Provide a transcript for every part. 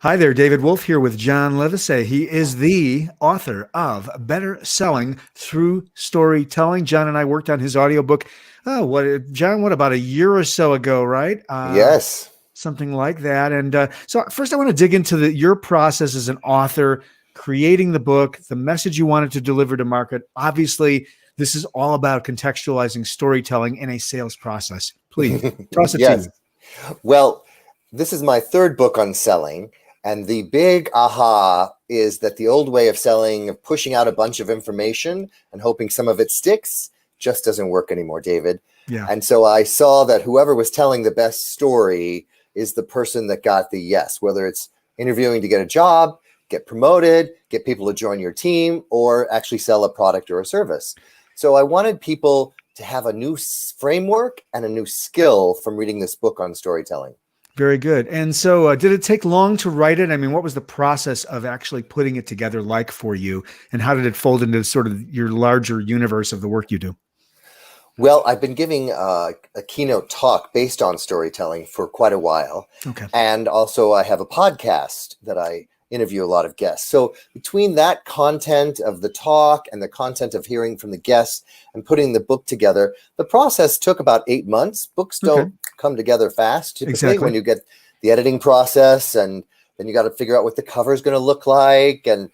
Hi there, David Wolf here with John Livesay. He is the author of Better Selling Through Storytelling. John and I worked on his audiobook. John, about a year or so ago, right? Yes. Something like that. And so first I want to dig into your process as an author, creating the book, the message you wanted to deliver to market. Obviously, this is all about contextualizing storytelling in a sales process. Please, toss it to Yes. you. Well, this is my third book on selling. And the big aha is that the old way of selling, of pushing out a bunch of information and hoping some of it sticks, just doesn't work anymore, David. Yeah. And so I saw that whoever was telling the best story is the person that got the yes, whether it's interviewing to get a job, get promoted, get people to join your team, or actually sell a product or a service. So I wanted people to have a new framework and a new skill from reading this book on storytelling. Very good. And so did it take long to write it? I mean, what was the process of actually putting it together like for you? And how did it fold into sort of your larger universe of the work you do? Well, I've been giving a keynote talk based on storytelling for quite a while. Okay. And also I have a podcast that I interview a lot of guests. So between that content of the talk and the content of hearing from the guests and putting the book together, the process took about 8 months. Books don't come together fast, typically, when you get the editing process, and then you got to figure out what the cover is going to look like, and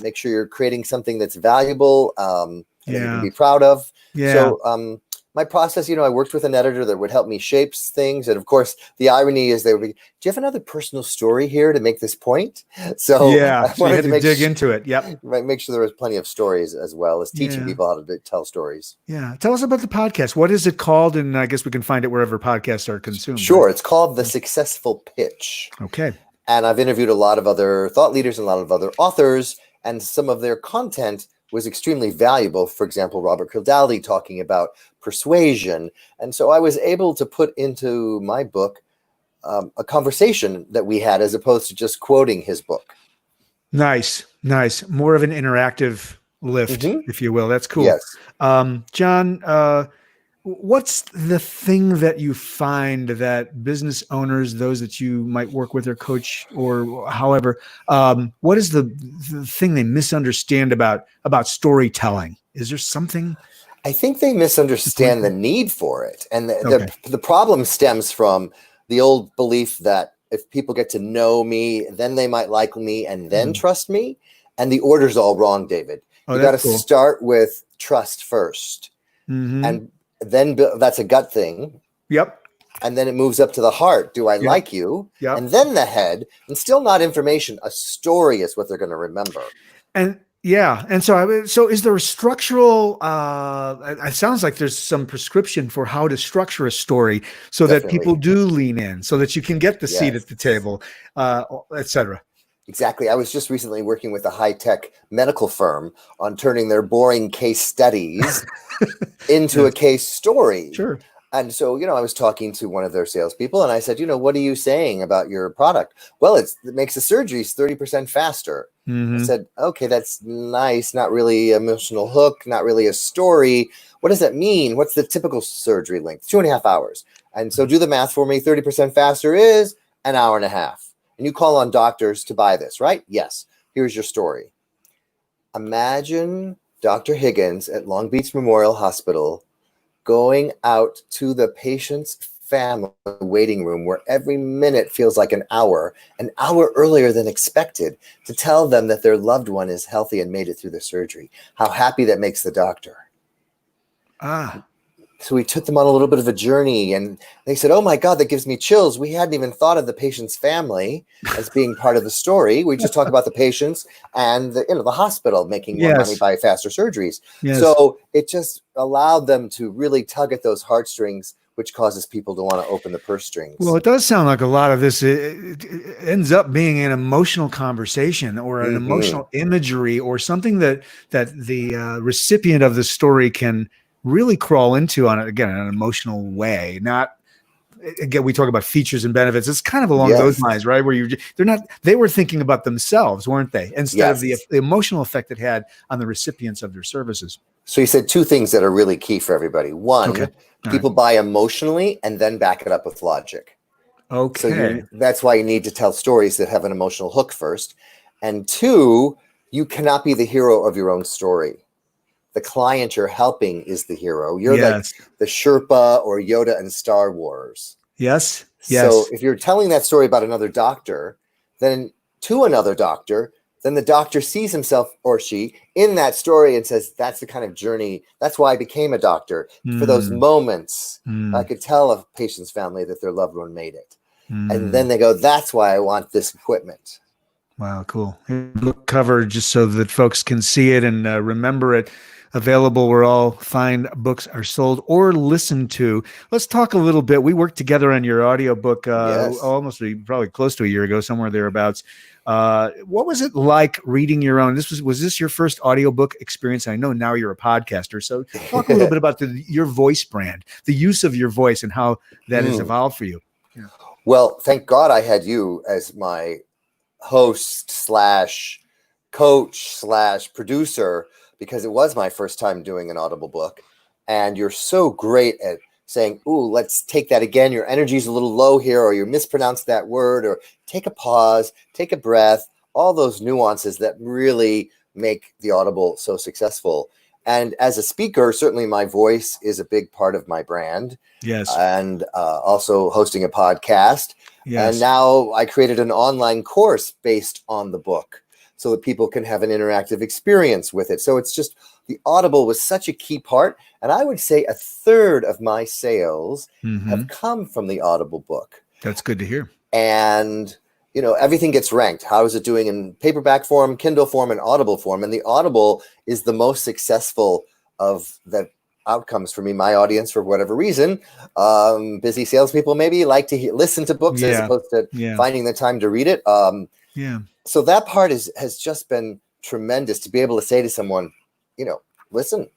make sure you're creating something that's valuable and that you can be proud of. So my process, I worked with an editor that would help me shape things. And of course, the irony is they would be, do you have another personal story here to make this point? So I wanted to dig into it. Yep. Make sure there was plenty of stories as well as teaching people how to tell stories. Yeah. Tell us about the podcast. What is it called? And I guess we can find it wherever podcasts are consumed. Sure. Right? It's called The Successful Pitch. Okay. And I've interviewed a lot of other thought leaders and a lot of other authors, and some of their content was extremely valuable. For example, Robert Kildaldi talking about persuasion. And so I was able to put into my book a conversation that we had, as opposed to just quoting his book. Nice. More of an interactive lift, if you will. That's cool. Yes. John, what's the thing that you find that business owners, those that you might work with or coach or however, what is the thing they misunderstand about storytelling? Is there something? I think they misunderstand the need for it. And the problem stems from the old belief that if people get to know me, then they might like me and then trust me. And the order's all wrong, David. You got to start with trust first. And then that's a gut thing. Yep. And then it moves up to the heart. Do I like you? Yep. And then the head, and still not information. A story is what they're going to remember. And so is there a structural, it sounds like there's some prescription for how to structure a story so that people do lean in, so that you can get the seat at the table, et cetera. Exactly. I was just recently working with a high-tech medical firm on turning their boring case studies into a case story. Sure. And so, I was talking to one of their salespeople, and I said, what are you saying about your product? Well, it makes the surgeries 30% faster. I said, okay, that's nice. Not really emotional hook, not really a story. What does that mean? What's the typical surgery length? 2.5 hours. And so do the math for me. 30% faster is an hour and a half. And you call on doctors to buy this, right? Yes. Here's your story. Imagine Dr. Higgins at Long Beach Memorial Hospital going out to the patient's family waiting room, where every minute feels like an hour earlier than expected, to tell them that their loved one is healthy and made it through the surgery. How happy that makes the doctor. So we took them on a little bit of a journey, and they said, oh my God, that gives me chills. We hadn't even thought of the patient's family as being part of the story. We just talked about the patients and the hospital making more money by faster surgeries. So it just allowed them to really tug at those heartstrings, which causes people to want to open the purse strings. Well, it does sound like a lot of this it ends up being an emotional conversation or an emotional imagery or something that the recipient of the story can really crawl into on it, again, in an emotional way. Not, again, we talk about features and benefits. It's kind of along those lines, right? Where they were thinking about themselves, weren't they? Instead of the emotional effect it had on the recipients of their services. So you said two things that are really key for everybody. One, people buy emotionally and then back it up with logic. Okay. That's why you need to tell stories that have an emotional hook first. And two, you cannot be the hero of your own story. The client you're helping is the hero. You're like Yes. the Sherpa or Yoda in Star Wars. Yes. So Yes. if you're telling that story about another doctor, then to another doctor, then the doctor sees himself or she in that story and says, that's the kind of journey. That's why I became a doctor. For those moments, I could tell a patient's family that their loved one made it. And then they go, that's why I want this equipment. Wow, cool. Book cover just so that folks can see it and remember it. Available where all fine books are sold or listened to. Let's talk a little bit. We worked together on your audiobook almost probably close to a year ago, somewhere thereabouts. What was it like reading your own? Was this your first audiobook experience? I know now you're a podcaster. So talk a little bit about your voice brand, the use of your voice and how that has evolved for you. Yeah. Well, thank God I had you as my host / coach / producer, because it was my first time doing an Audible book. And you're so great at saying, ooh, let's take that again. Your energy's a little low here, or you mispronounced that word, or take a pause, take a breath, all those nuances that really make the Audible so successful. And as a speaker, certainly my voice is a big part of my brand. Yes. And also hosting a podcast. Yes. And now I created an online course based on the book so that people can have an interactive experience with it. So it's just, the Audible was such a key part. And I would say 1/3 of my sales have come from the Audible book. That's good to hear. And, you know, everything gets ranked. How is it doing in paperback form, Kindle form, and Audible form? And the Audible is the most successful of the outcomes for me. My audience, for whatever reason, busy salespeople maybe like to listen to books as opposed to finding the time to read it. So that part has just been tremendous to be able to say to someone, you know, listen,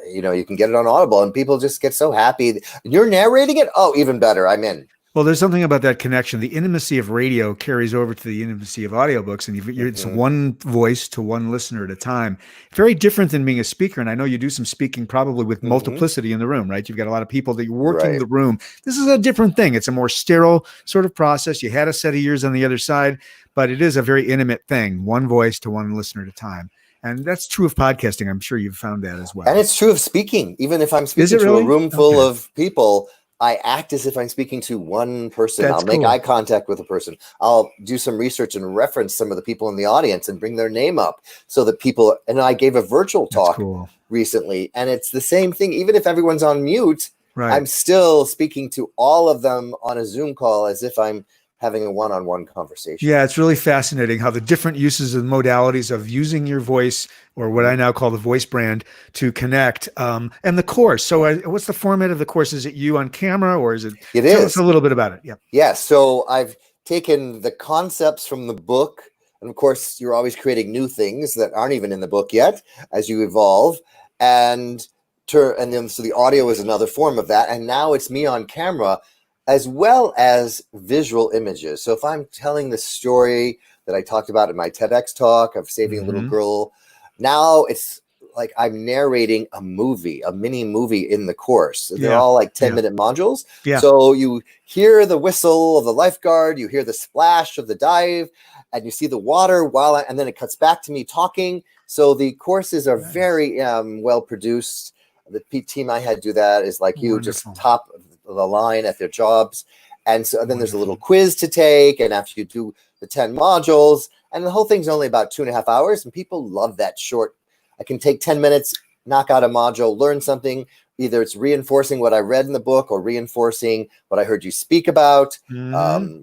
you know, you can get it on Audible, and people just get so happy. You're narrating it. Oh, even better. I'm in. Well, there's something about that connection. The intimacy of radio carries over to the intimacy of audiobooks, and it's one voice to one listener at a time. Very different than being a speaker. And I know you do some speaking probably with multiplicity in the room, right? You've got a lot of people that you're working the room. This is a different thing. It's a more sterile sort of process. You had a set of years on the other side, but it is a very intimate thing. One voice to one listener at a time. And that's true of podcasting. I'm sure you've found that as well. And it's true of speaking. Even if I'm speaking to a room full of people, I act as if I'm speaking to one person. I'll make eye contact with a person. I'll do some research and reference some of the people in the audience and bring their name up so that people, and I gave a virtual talk recently, and it's the same thing. Even if everyone's on mute, I'm still speaking to all of them on a Zoom call as if I'm having a one-on-one conversation. Yeah, it's really fascinating how the different uses and modalities of using your voice, or what I now call the voice brand, to connect. And the course. So what's the format of the course? Is it you on camera, or is it? Tell us a little bit about it. Yeah. Yeah. So I've taken the concepts from the book, and of course, you're always creating new things that aren't even in the book yet as you evolve. And then so the audio is another form of that. And now it's me on camera, as well as visual images. So if I'm telling the story that I talked about in my TEDx talk of saving a little girl, now it's like I'm narrating a movie, a mini movie in the course. They're all like 10-minute modules. So you hear the whistle of the lifeguard, you hear the splash of the dive, and you see the water and then it cuts back to me talking. So the courses are very well produced. The team I had do that is like you, just top the line at their jobs. And so then there's a little quiz to take, and after you do the 10 modules, and the whole thing's only about 2.5 hours, and people love that short. I can take 10 minutes, knock out a module, learn something. Either it's reinforcing what I read in the book or reinforcing what I heard you speak about.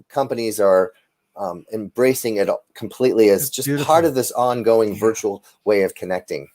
Companies are embracing it completely as just part of this ongoing virtual way of connecting.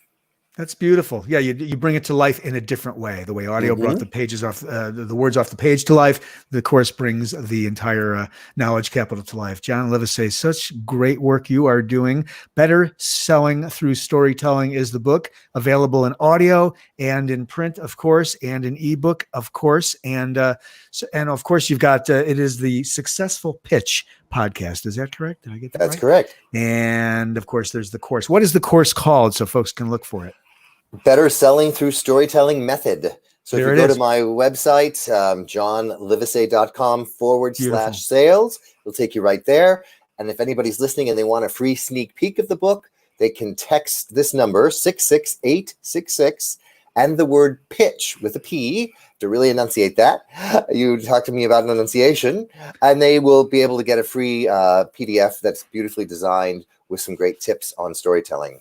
That's beautiful. Yeah, you bring it to life in a different way. The way audio brought the pages off, the words off the page to life, the course brings the entire knowledge capital to life. John Livesay, such great work you are doing. Better Selling Through Storytelling is the book, available in audio and in print, of course, and in ebook, of course. And of course, you've got it is the Successful Pitch podcast. Is that correct? Did I get that right? That's correct. And of course, there's the course. What is the course called so folks can look for it? Better Selling Through Storytelling Method. So there if it you go to is. my website, johnlivesay.com/sales, it'll take you right there. And if anybody's listening and they want a free sneak peek of the book, they can text this number 66866 and the word pitch with a P to really enunciate that. You talk to me about an enunciation, and they will be able to get a free PDF that's beautifully designed with some great tips on storytelling.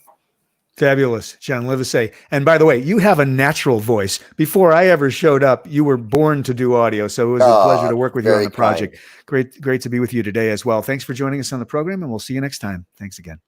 Fabulous, John Livesay. And by the way, you have a natural voice. Before I ever showed up, you were born to do audio. So it was a pleasure to work with you on the project. Kind. Great to be with you today as well. Thanks for joining us on the program, and we'll see you next time. Thanks again.